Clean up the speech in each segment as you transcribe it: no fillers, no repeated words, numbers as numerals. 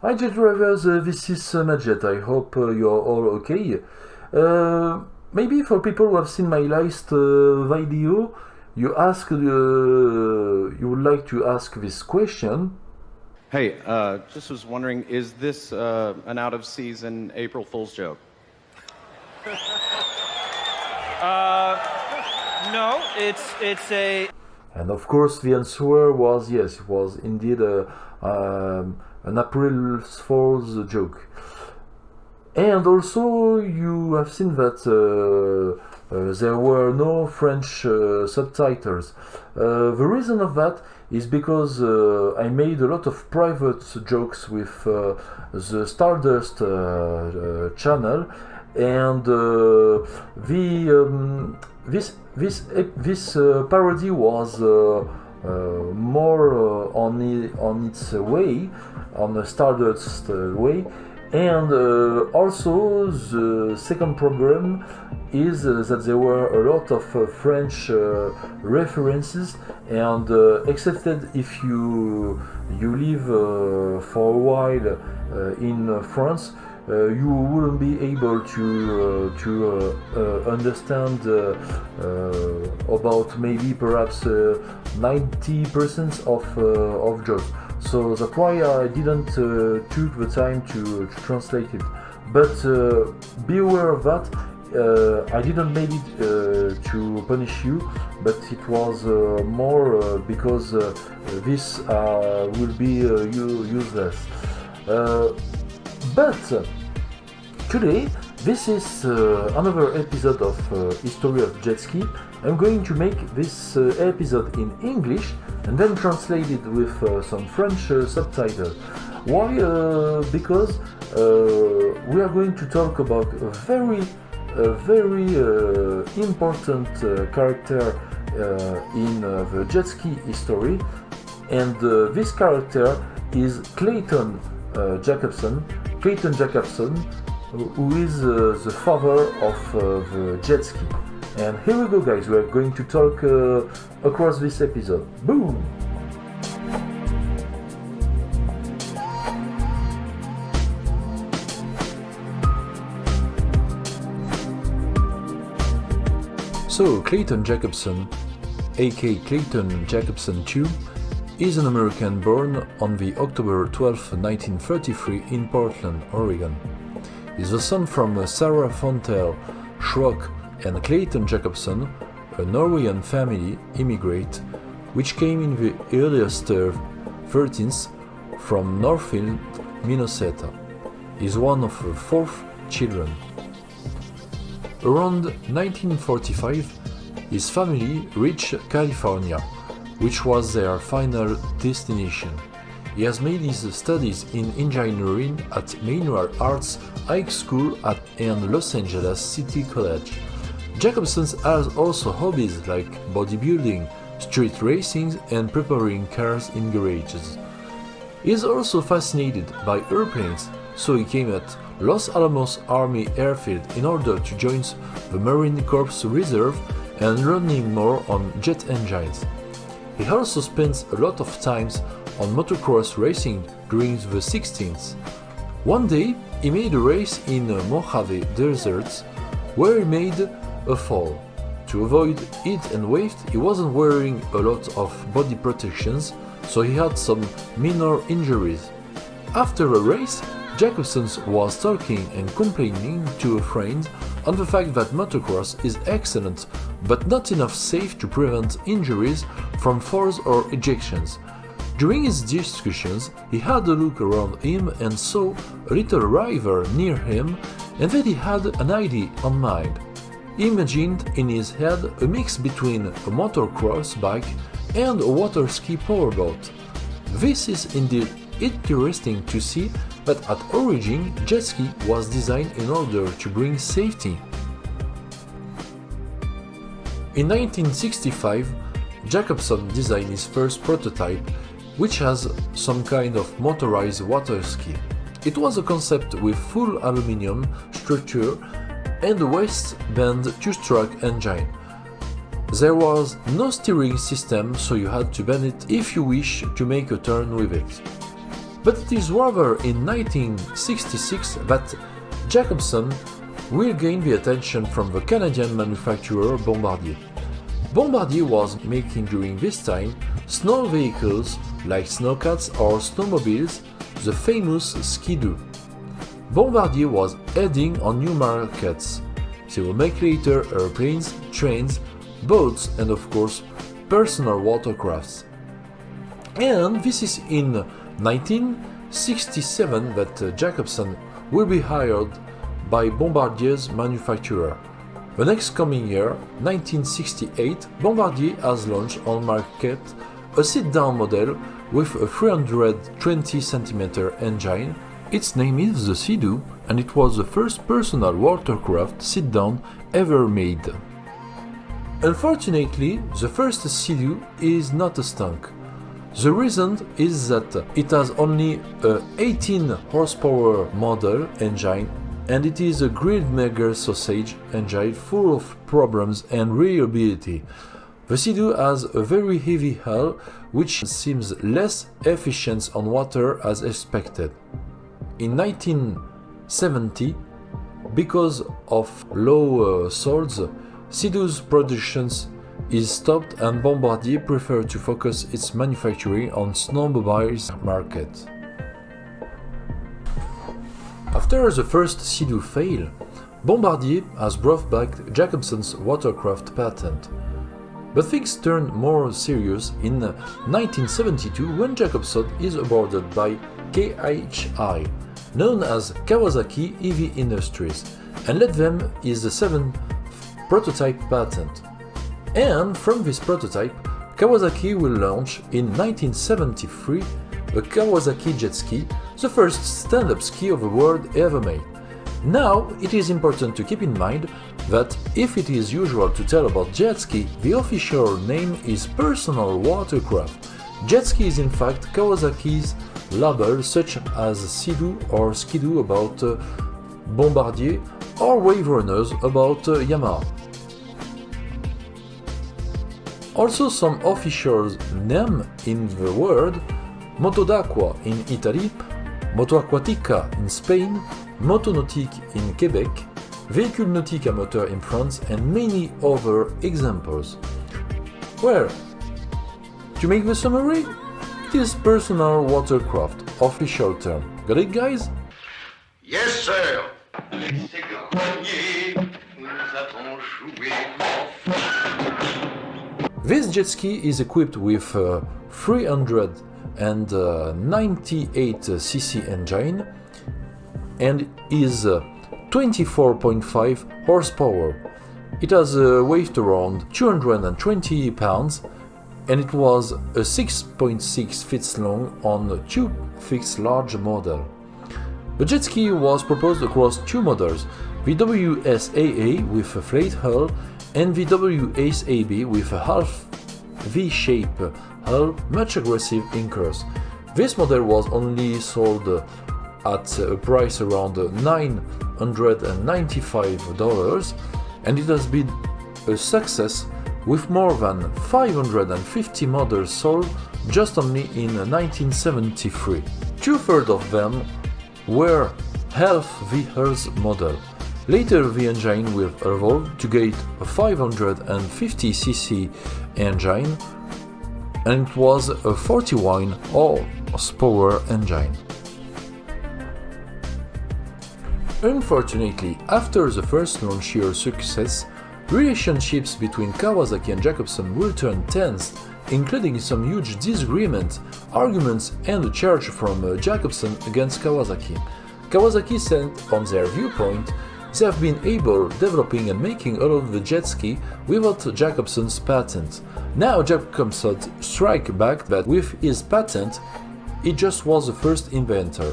Hi jet drivers, this is Majet. I hope you're all okay. Maybe for people who have seen my last video, you would like to ask this question. Hey, just was wondering, is this an out-of-season April Fool's joke? No, it's a. And of course the answer was yes, it was indeed an April Fool's joke. And also you have seen that there were no French subtitles. The reason of that is because I made a lot of private jokes with the Stardust channel, and this parody was more on its way, on the Stardust way. And also the second problem is that there were a lot of French references, and excepted if you live for a while in France, you wouldn't be able to understand about maybe perhaps 90% of jokes. So that's why I didn't took the time to translate it. But be aware of that. I didn't make it to punish you, but it was more because this will be useless. But today, this is another episode of History of Jetski. I'm going to make this episode in English and then translate it with some French subtitles. Why? Because we are going to talk about a very important character in the Jetski history, and this character is Clayton Jacobson. Clayton Jacobson, who is the father of the Jetski. And here we go, guys. We are going to talk across this episode. Boom! So, Clayton Jacobson, aka Clayton Jacobson II, is an American born on the October 12, 1933 in Portland, Oregon. He is the son from Sarah Fontel Schrock and Clayton Jacobson, a Norwegian family immigrant which came in the earliest 13th from Northfield, Minnesota. He is one of 4 children. Around 1945, his family reached California, which was their final destination. He has made his studies in engineering at Manual Arts High School and Los Angeles City College. Jacobson has also hobbies like bodybuilding, street racing, and preparing cars in garages. He is also fascinated by airplanes, so he came at Los Alamos Army Airfield in order to join the Marine Corps Reserve and learning more on jet engines. He also spends a lot of time on motocross racing during the 60s. One day, he made a race in the Mojave Desert where he made a fall. To avoid heat and wave, he wasn't wearing a lot of body protections, so he had some minor injuries. After a race, Jacobson was talking and complaining to a friend on the fact that motocross is excellent but not enough safe to prevent injuries from falls or ejections. During his discussions, he had a look around him and saw a little river near him, and then he had an idea on mind. He imagined in his head a mix between a motocross bike and a water ski powerboat. This is indeed interesting to see that at origin Jetski was designed in order to bring safety. In 1965, Jacobson designed his first prototype, which has some kind of motorized water ski. It was a concept with full aluminum structure and a waistband 2-stroke engine. There was no steering system, so you had to bend it if you wish to make a turn with it. But it is rather in 1966 that Jacobson will gain the attention from the Canadian manufacturer Bombardier. Bombardier was making during this time snow vehicles like snowcats or snowmobiles, the famous Ski-Doo. Bombardier was heading on new markets. They will make later airplanes, trains, boats and of course personal watercrafts. And this is in 1967 that Jacobson will be hired by Bombardier's manufacturer. The next coming year, 1968, Bombardier has launched on market a sit-down model with a 320 cm engine. Its name is the Sous, and it was the first personal watercraft sit-down ever made. Unfortunately, the first Sous is not a stunk. The reason is that it has only a 18 horsepower model engine and it is a grilled sausage engine full of problems and reliability. The Sous has a very heavy hull which seems less efficient on water as expected. In 1970, because of low sales, Sous's production is stopped and Bombardier preferred to focus its manufacturing on snowmobiles market. After the first Sous fail, Bombardier has brought back Jacobson's watercraft patent. But things turned more serious in 1972 when Jacobson is awarded by KHI, known as Kawasaki EV Industries, and let them is the 7th prototype patent. And from this prototype, Kawasaki will launch in 1973 the Kawasaki Jetski, the first stand-up ski of the world ever made. Now, it is important to keep in mind that if it is usual to tell about Jetski, the official name is personal watercraft. Jetski is in fact Kawasaki's label, such as Sous or Ski-Doo about Bombardier or Wave Runners about Yamaha. Also some official names in the world: Moto d'Acqua in Italy, Moto Aquatica in Spain, Moto Nautique in Quebec, Véhicule Nautique à moteur in France, and many other examples. Well, to make the summary, it is personal watercraft, official term. Got it, guys? Yes, sir. This jet ski is equipped with 398cc engine and is 24.5 horsepower. It has a weight around 220 pounds and it was a 6.6 feet long on a 2 feet large model. The jet ski was proposed across two models, the WSAA with a flat hull and the WSAB with a half V-shape hull, much aggressive in curves. This model was only sold at a price around $995 and it has been a success with more than 550 models sold just only in 1973. Two-thirds of them were half V-Hers model. Later the engine will evolve to get a 550cc engine and it was a 41 horsepower engine. Unfortunately, after the first launch year success, relationships between Kawasaki and Jacobson will turn tense, including some huge disagreements, arguments and a charge from Jacobson against Kawasaki. Kawasaki said on their viewpoint, they have been able developing and making all of the jet ski without Jacobson's patent. Now Jacobson strike back that with his patent, he just was the first inventor.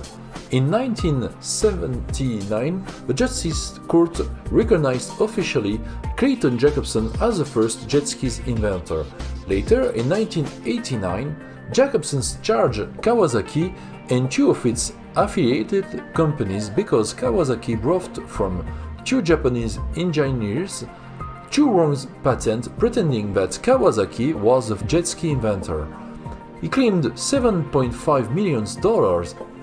In 1979, the Justice Court recognized officially Clayton Jacobson as the first jet ski's inventor. Later, in 1989, Jacobson charged Kawasaki and two of its affiliated companies because Kawasaki brought from two Japanese engineers two wrong patents pretending that Kawasaki was the jet ski inventor. He claimed $7.5 million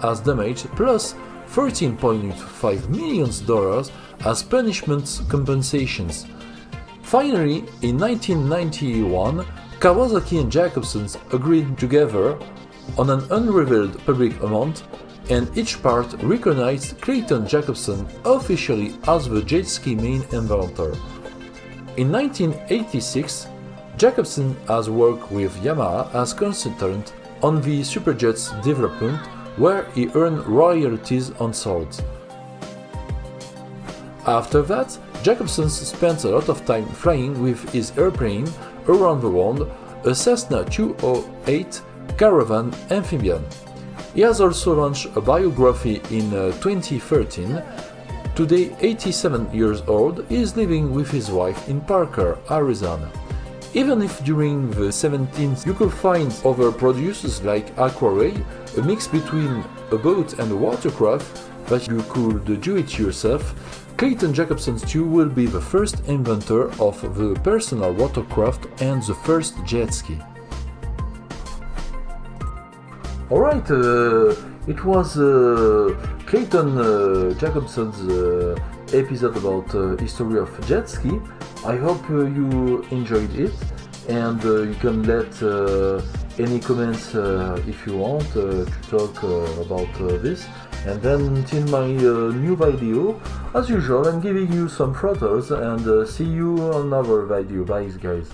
as damage plus $13.5 million as punishment compensations. Finally, in 1991, Kawasaki and Jacobson agreed together on an unrevealed public amount, and each part recognized Clayton Jacobson officially as the Jetski main inventor. In 1986, Jacobson has worked with Yamaha as consultant on the Superjet's development, where he earned royalties on swords. After that, Jacobson spent a lot of time flying with his airplane around the world, a Cessna 208 Caravan amphibian. He has also launched a biography in 2013. Today, 87 years old, he is living with his wife in Parker, Arizona. Even if during the 17th you could find other producers like Aquaray, a mix between a boat and a watercraft that you could do it yourself, Clayton Jacobson too will be the first inventor of the personal watercraft and the first jet ski. Alright, it was Clayton Jacobson's episode about history of jet ski. I hope you enjoyed it, and you can let any comments if you want to talk about this. And then until my new video, as usual, I'm giving you some photos, and see you on another video. Bye guys.